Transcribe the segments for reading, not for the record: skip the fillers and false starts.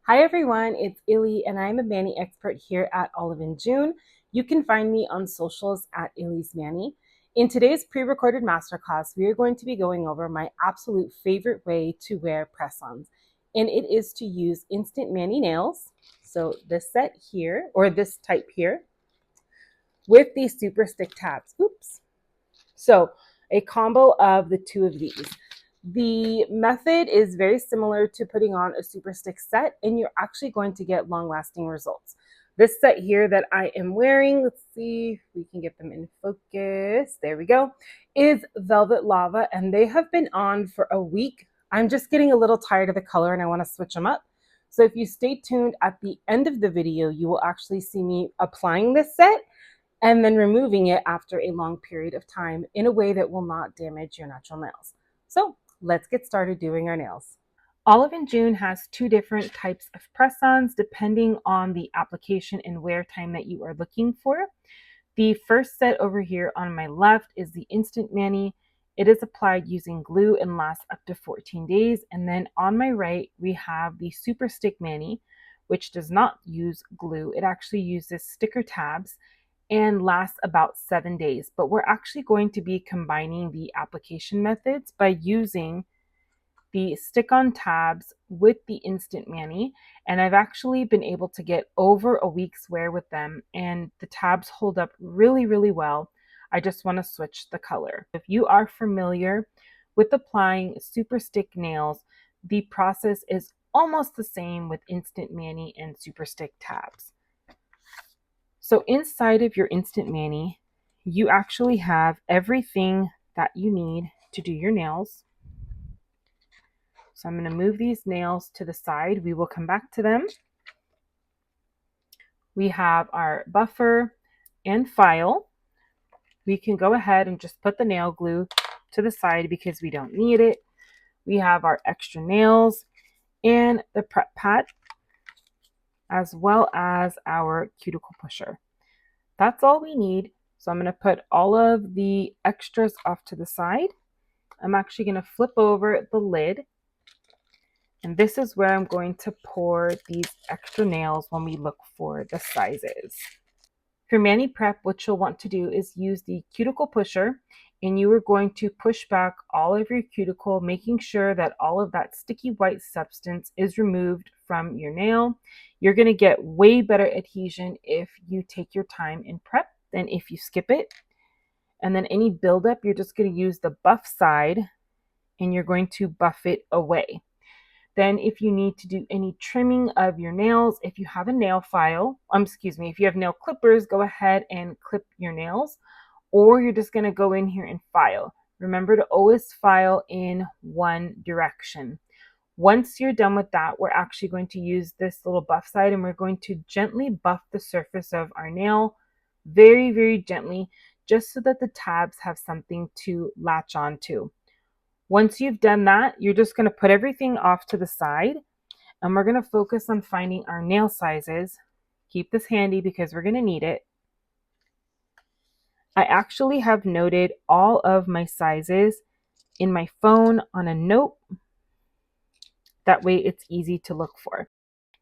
Hi everyone, it's Illy and I'm a Mani expert here at Olive and June. You can find me on socials at Illy's Mani. In today's pre-recorded masterclass, we are going to be going over my absolute favorite way to wear press-ons, and it is to use Instant Mani nails. So this set here, or this type here, with these super stick tabs. Oops. So a combo of the two of these. The method is very similar to putting on a super stick set, and you're actually going to get long-lasting results. This set here that I am wearing, let's see if we can get them in focus. There we go, is Velvet Lava, and they have been on for a week. I'm just getting a little tired of the color and I want to switch them up. So if you stay tuned at the end of the video, you will actually see me applying this set and then removing it after a long period of time in a way that will not damage your natural nails. So let's get started doing our nails. Olive and June has two different types of press-ons depending on the application and wear time that you are looking for. The first set over here on my left is the Instant Mani. It is applied using glue and lasts up to 14 days. And then on my right, we have the Super Stick Mani, which does not use glue. It actually uses sticker tabs and lasts about 7 days. But we're actually going to be combining the application methods by using the stick-on tabs with the Instant Mani, and I've actually been able to get over a week's wear with them, and the tabs hold up really, really well. I just want to switch the color. If you are familiar with applying super stick nails, the process is almost the same with Instant Mani and super stick tabs. So inside of your Instant Mani, you actually have everything that you need to do your nails. So I'm going to move these nails to the side. We will come back to them. We have our buffer and file. We can go ahead and just put the nail glue to the side because we don't need it. We have our extra nails and the prep pad, as well as our cuticle pusher. That's all we need. So I'm going to put all of the extras off to the side. I'm actually going to flip over the lid. And this is where I'm going to pour these extra nails when we look for the sizes. For mani prep, what you'll want to do is use the cuticle pusher, and you are going to push back all of your cuticle, making sure that all of that sticky white substance is removed from your nail. You're going to get way better adhesion if you take your time in prep than if you skip it. And then any buildup, you're just going to use the buff side and you're going to buff it away. Then if you need to do any trimming of your nails, if you have a nail file, if you have nail clippers, go ahead and clip your nails, or you're just going to go in here and file. Remember to always file in one direction. Once you're done with that, we're actually going to use this little buff side and we're going to gently buff the surface of our nail very, very gently, just so that the tabs have something to latch onto. Once you've done that, you're just going to put everything off to the side and we're going to focus on finding our nail sizes. Keep this handy because we're going to need it. I actually have noted all of my sizes in my phone on a note. That way it's easy to look for.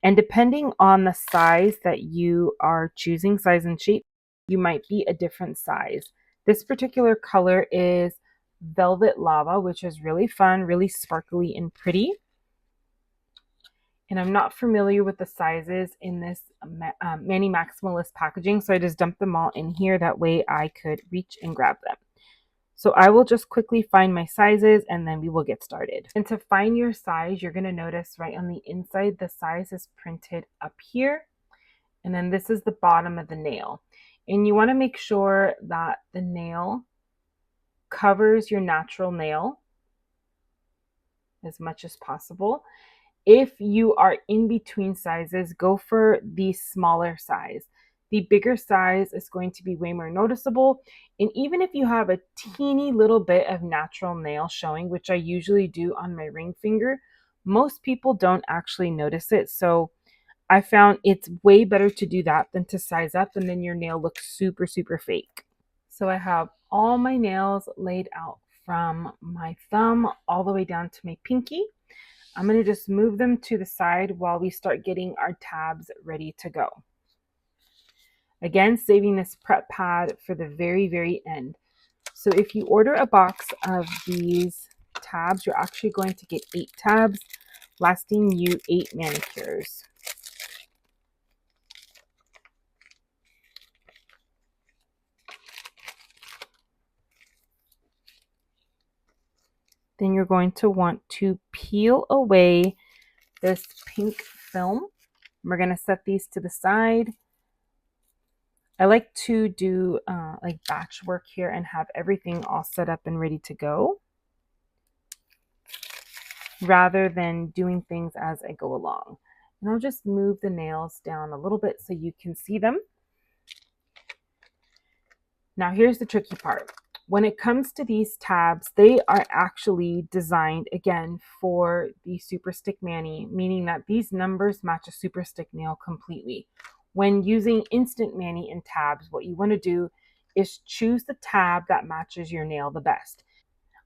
And depending on the size that you are choosing, size and shape, you might be a different size. This particular color is Velvet Lava, which is really fun, really sparkly and pretty. And I'm not familiar with the sizes in this Mani Maximalist packaging, so I just dumped them all in here. That way I could reach and grab them. So I will just quickly find my sizes and then we will get started. And to find your size, you're going to notice right on the inside, the size is printed up here. And then this is the bottom of the nail. And you want to make sure that the nail covers your natural nail as much as possible. If you are in between sizes, go for the smaller size. The bigger size is going to be way more noticeable. And even if you have a teeny little bit of natural nail showing, which I usually do on my ring finger, most people don't actually notice it. So I found it's way better to do that than to size up and then your nail looks super, super fake. So I have all my nails laid out from my thumb all the way down to my pinky. I'm going to just move them to the side while we start getting our tabs ready to go. Again, saving this prep pad for the very, very end. So if you order a box of these tabs, you're actually going to get 8 tabs, lasting you 8 manicures. Then you're going to want to peel away this pink film. We're going to set these to the side. I like to do like batch work here and have everything all set up and ready to go, rather than doing things as I go along. And I'll just move the nails down a little bit so you can see them. Now here's the tricky part. When it comes to these tabs, they are actually designed again for the Super Stick Mani, meaning that these numbers match a Super Stick nail completely. When using Instant Mani and tabs, what you want to do is choose the tab that matches your nail the best.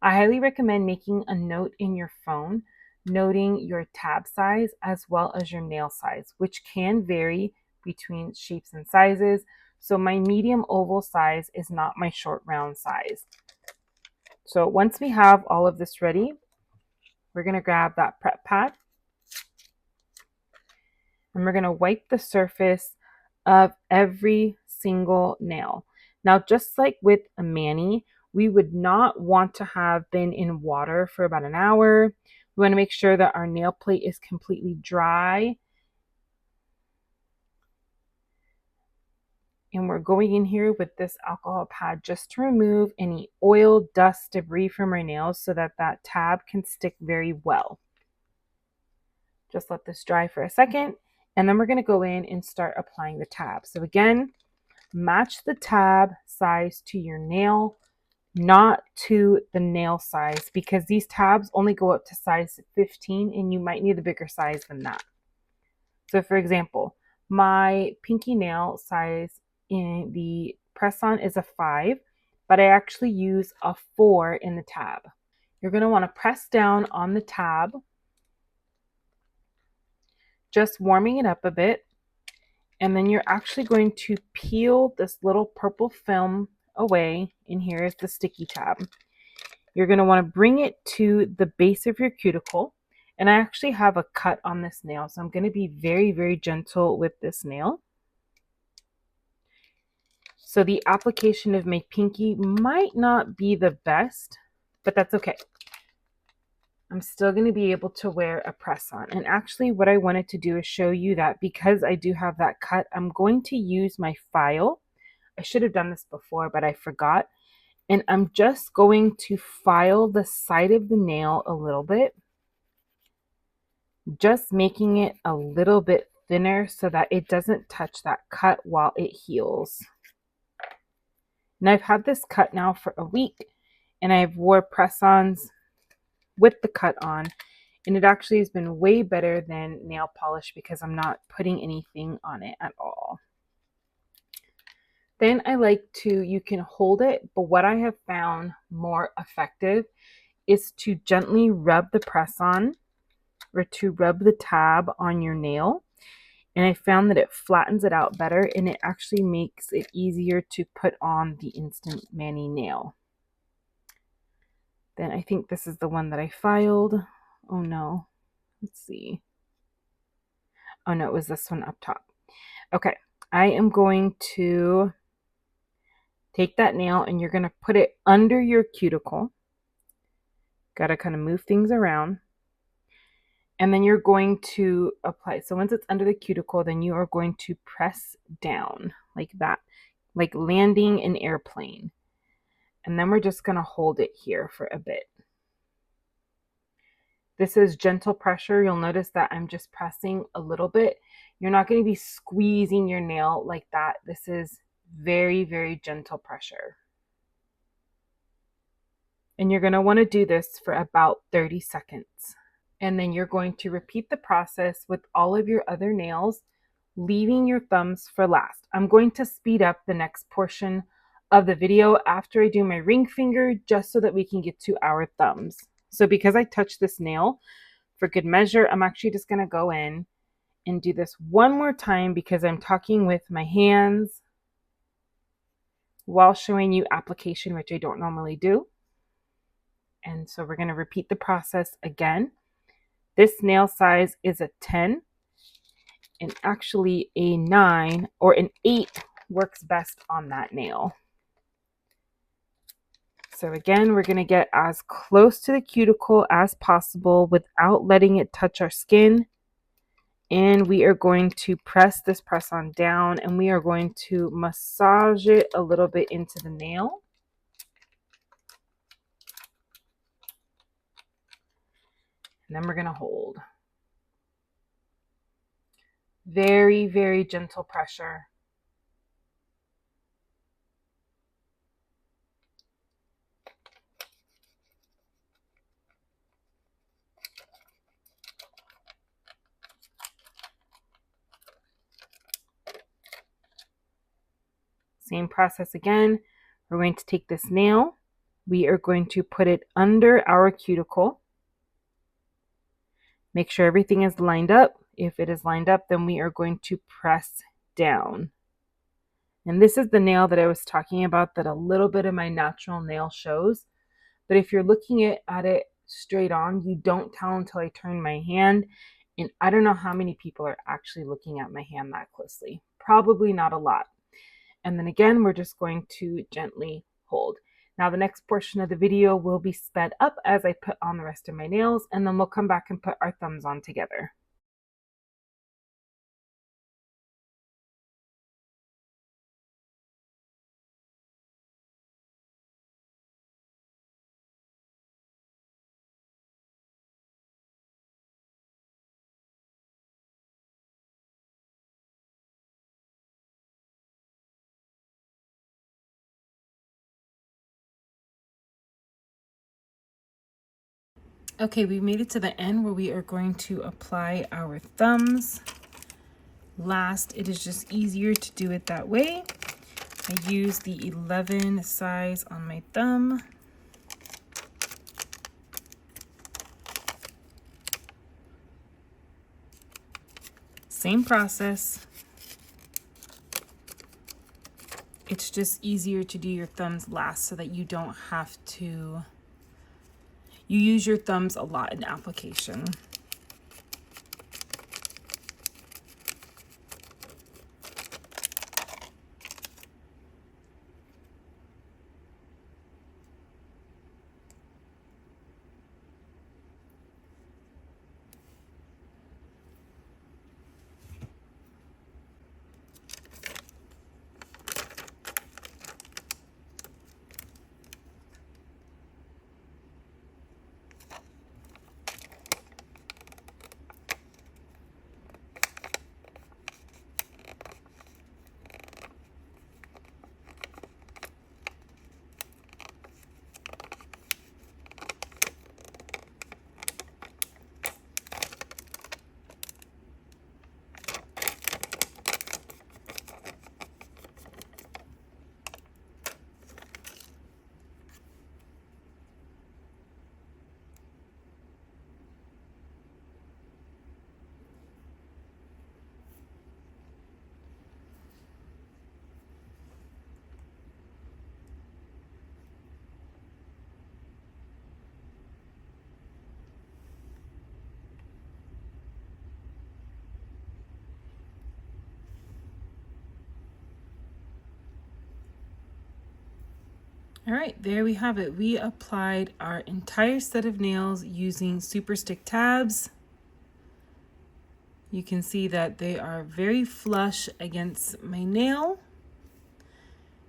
I highly recommend making a note in your phone, noting your tab size as well as your nail size, which can vary between shapes and sizes. So my medium oval size is not my short round size. So once we have all of this ready, we're going to grab that prep pad and we're going to wipe the surface of every single nail. Now, just like with a mani, we would not want to have been in water for about an hour. We want to make sure that our nail plate is completely dry. And we're going in here with this alcohol pad just to remove any oil, dust, debris from our nails so that that tab can stick very well. Just let this dry for a second, and then we're going to go in and start applying the tab. So again, match the tab size to your nail, not to the nail size, because these tabs only go up to size 15 and you might need a bigger size than that. So for example, my pinky nail size in the press-on is a 5, but I actually use a 4 in the tab. You're going to want to press down on the tab, just warming it up a bit, and then you're actually going to peel this little purple film away, and here is the sticky tab. You're going to want to bring it to the base of your cuticle, and I actually have a cut on this nail, so I'm going to be very, very gentle with this nail. So the application of my pinky might not be the best, but that's okay. I'm still going to be able to wear a press-on. And actually what I wanted to do is show you that because I do have that cut, I'm going to use my file. I should have done this before, but I forgot. And I'm just going to file the side of the nail a little bit, just making it a little bit thinner so that it doesn't touch that cut while it heals. And I've had this cut now for a week, and I've wore press-ons with the cut on, and it actually has been way better than nail polish because I'm not putting anything on it at all. Then I like to, you can hold it, but what I have found more effective is to gently rub the press-on or to rub the tab on your nail. And I found that it flattens it out better, and it actually makes it easier to put on the Instant Mani nail. Then I think this is the one that I filed. Oh no, let's see. Oh no, it was this one up top. Okay, I am going to take that nail and you're going to put it under your cuticle. Got to kind of move things around. And then you're going to apply. So once it's under the cuticle, then you are going to press down like that, like landing an airplane. And then we're just going to hold it here for a bit. This is gentle pressure. You'll notice that I'm just pressing a little bit. You're not going to be squeezing your nail like that. This is very, very gentle pressure. And you're going to want to do this for about 30 seconds. And then you're going to repeat the process with all of your other nails, leaving your thumbs for last. I'm going to speed up the next portion of the video after I do my ring finger, just so that we can get to our thumbs. So because I touched this nail For good measure, I'm actually just going to go in and do this one more time because I'm talking with my hands while showing you application, which I don't normally do. And so we're going to repeat the process again. This nail size is a 10, and actually a 9 or an 8 works best on that nail. So again, we're going to get as close to the cuticle as possible without letting it touch our skin. And we are going to press this press-on down, and we are going to massage it a little bit into the nail. And then we're going to hold. Very, very gentle pressure. Same process again. We're going to take this nail. We are going to put it under our cuticle. Make sure everything is lined up. If it is lined up, then we are going to press down. And this is the nail that I was talking about that a little bit of my natural nail shows. But if you're looking at it straight on, you don't tell until I turn my hand. And I don't know how many people are actually looking at my hand that closely. Probably not a lot. And then again, we're just going to gently hold. Now the next portion of the video will be sped up as I put on the rest of my nails, and then we'll come back and put our thumbs on together. Okay, we made it to the end where we are going to apply our thumbs. Last, it is just easier to do it that way. I use the 11 size on my thumb. Same process. It's just easier to do your thumbs last so that you don't have to, you use your thumbs a lot in application. All right, there we have it. We applied our entire set of nails using Super Stick tabs. You can see that they are very flush against my nail.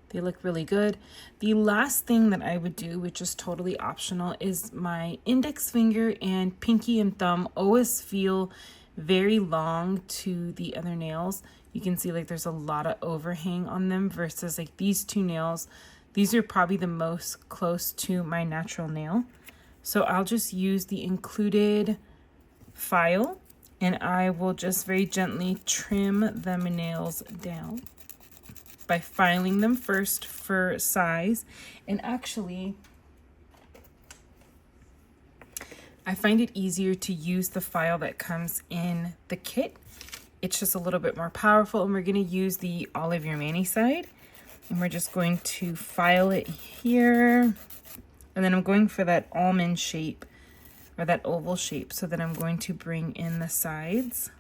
They look really good. The last thing that I would do, which is totally optional, is my index finger and pinky and thumb always feel very long to the other nails. You can see like there's a lot of overhang on them versus like these two nails. These are probably the most close to my natural nail. So I'll just use the included file and I will just very gently trim them nails down by filing them first for size. And actually, I find it easier to use the file that comes in the kit. It's just a little bit more powerful, and we're going to use the All of Your Mani side. And we're just going to file it here. And then I'm going for that almond shape, or that oval shape, so that I'm going to bring in the sides.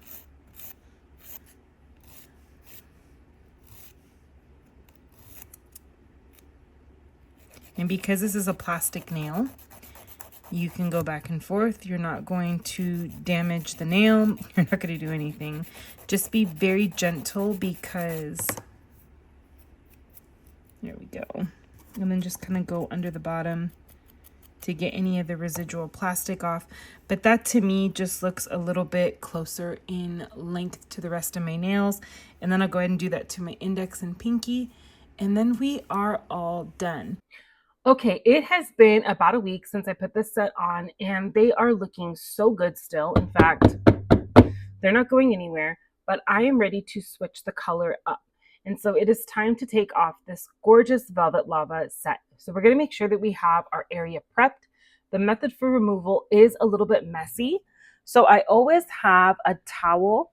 And because this is a plastic nail, you can go back and forth. You're not going to damage the nail. You're not going to do anything. Just be very gentle, because there we go. And then just kind of go under the bottom to get any of the residual plastic off. But that to me just looks a little bit closer in length to the rest of my nails. And then I'll go ahead and do that to my index and pinky. And then we are all done. Okay, it has been about a week since I put this set on, and they are looking so good still. In fact, they're not going anywhere, but I am ready to switch the color up. And so it is time to take off this gorgeous Velvet Lava set. So we're going to make sure that we have our area prepped. The method for removal is a little bit messy. So I always have a towel.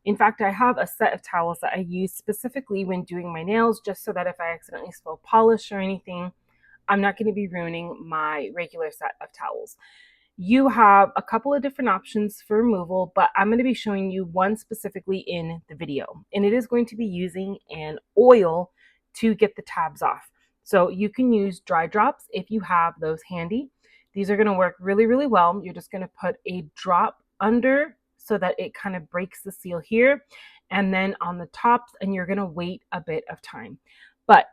In fact, I have a set of towels that I use specifically when doing my nails, just so that if I accidentally spill polish or anything, I'm not going to be ruining my regular set of towels. You have a couple of different options for removal, but I'm going to be showing you one specifically in the video. And it is going to be using an oil to get the tabs off. So you can use dry drops if you have those handy. These are going to work really, really well. You're just going to put a drop under so that it kind of breaks the seal here, and then on the tops, and you're going to wait a bit of time. But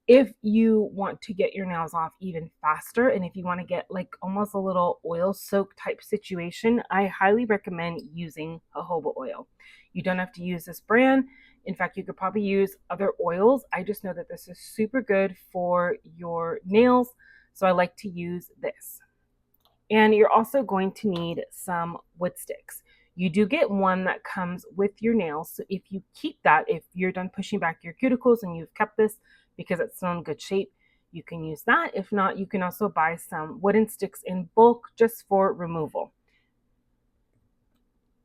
if you want to get your nails off even faster, and if you want to get like almost a little oil soak type situation, I highly recommend using jojoba oil. You don't have to use this brand. In fact, you could probably use other oils. I just know that this is super good for your nails, so I like to use this. And you're also going to need some wood sticks. You do get one that comes with your nails. So if you keep that, if you're done pushing back your cuticles and you've kept this because it's still in good shape, you can use that. If not, you can also buy some wooden sticks in bulk just for removal.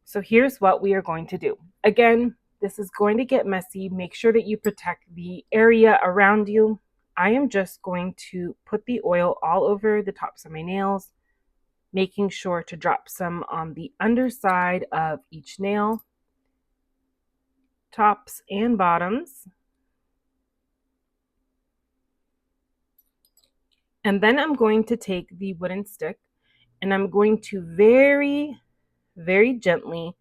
So here's what we are going to do. Again, this is going to get messy. Make sure that you protect the area around you. I am just going to put the oil all over the tops of my nails, making sure to drop some on the underside of each nail, tops and bottoms. And then I'm going to take the wooden stick and I'm going to very, very gently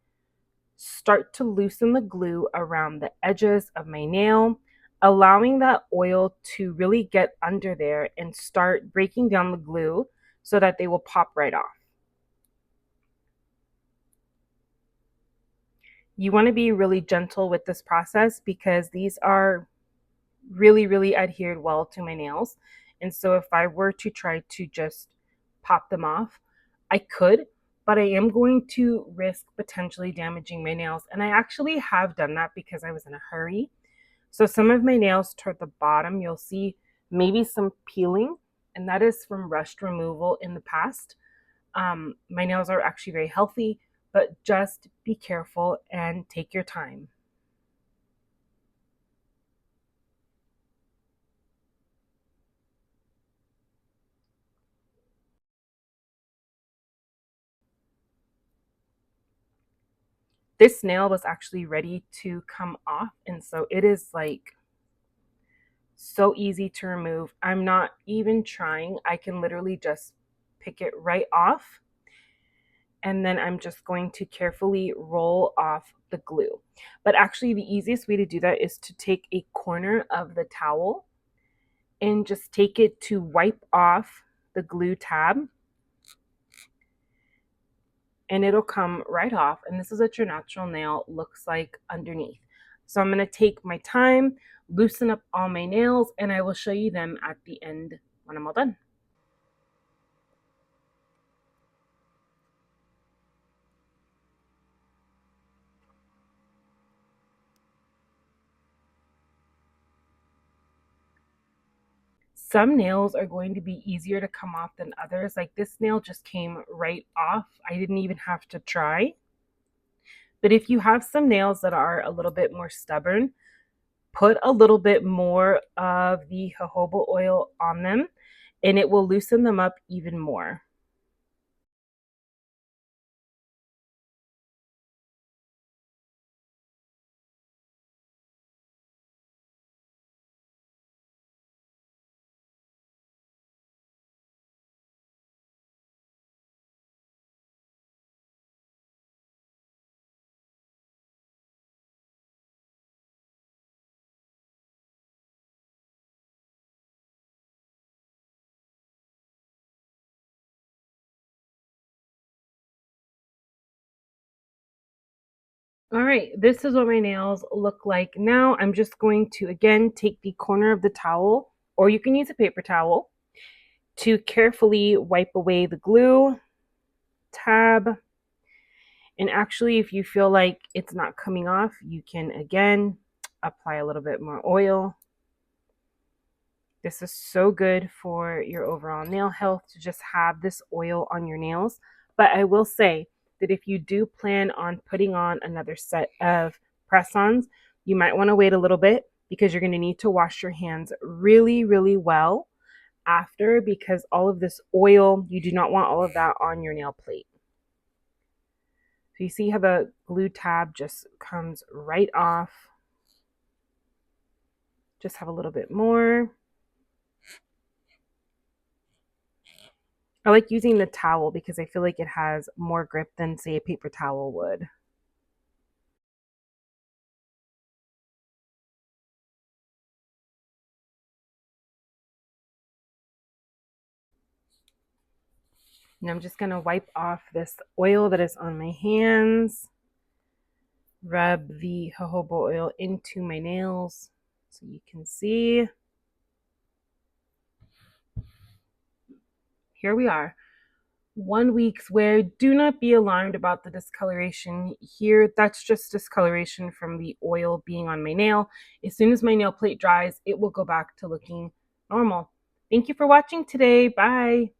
start to loosen the glue around the edges of my nail, allowing that oil to really get under there and start breaking down the glue so that they will pop right off. You want to be really gentle with this process because these are really, really adhered well to my nails. And so if I were to try to just pop them off, I could, but I am going to risk potentially damaging my nails. And I actually have done that because I was in a hurry. So some of my nails toward the bottom, you'll see maybe some peeling, and that is from rushed removal in the past. My nails are actually very healthy, but just be careful and take your time. This nail was actually ready to come off, and so it is like so easy to remove. I'm not even trying. I can literally just pick it right off, and then I'm just going to carefully roll off the glue. But actually the easiest way to do that is to take a corner of the towel and just take it to wipe off the glue tab, and it'll come right off. And this is what your natural nail looks like underneath. So I'm going to take my time, loosen up all my nails, and I will show you them at the end when I'm all done. Some nails are going to be easier to come off than others. Like this nail just came right off. I didn't even have to try. But if you have some nails that are a little bit more stubborn, put a little bit more of the jojoba oil on them and it will loosen them up even more. All right, this is what my nails look like now. I'm just going to, again, take the corner of the towel, or you can use a paper towel, to carefully wipe away the glue tab. And actually, if you feel like it's not coming off, you can, again, apply a little bit more oil. This is so good for your overall nail health to just have this oil on your nails. But I will say that if you do plan on putting on another set of press-ons, you might want to wait a little bit because you're going to need to wash your hands really, really well after, because all of this oil, you do not want all of that on your nail plate. So you see how the glue tab just comes right off. Just have a little bit more. I like using the towel because I feel like it has more grip than, say, a paper towel would. And I'm just going to wipe off this oil that is on my hands. Rub the jojoba oil into my nails so you can see. Here we are. 1 week's wear. Do not be alarmed about the discoloration here. That's just discoloration from the oil being on my nail. As soon as my nail plate dries, it will go back to looking normal. Thank you for watching today. Bye.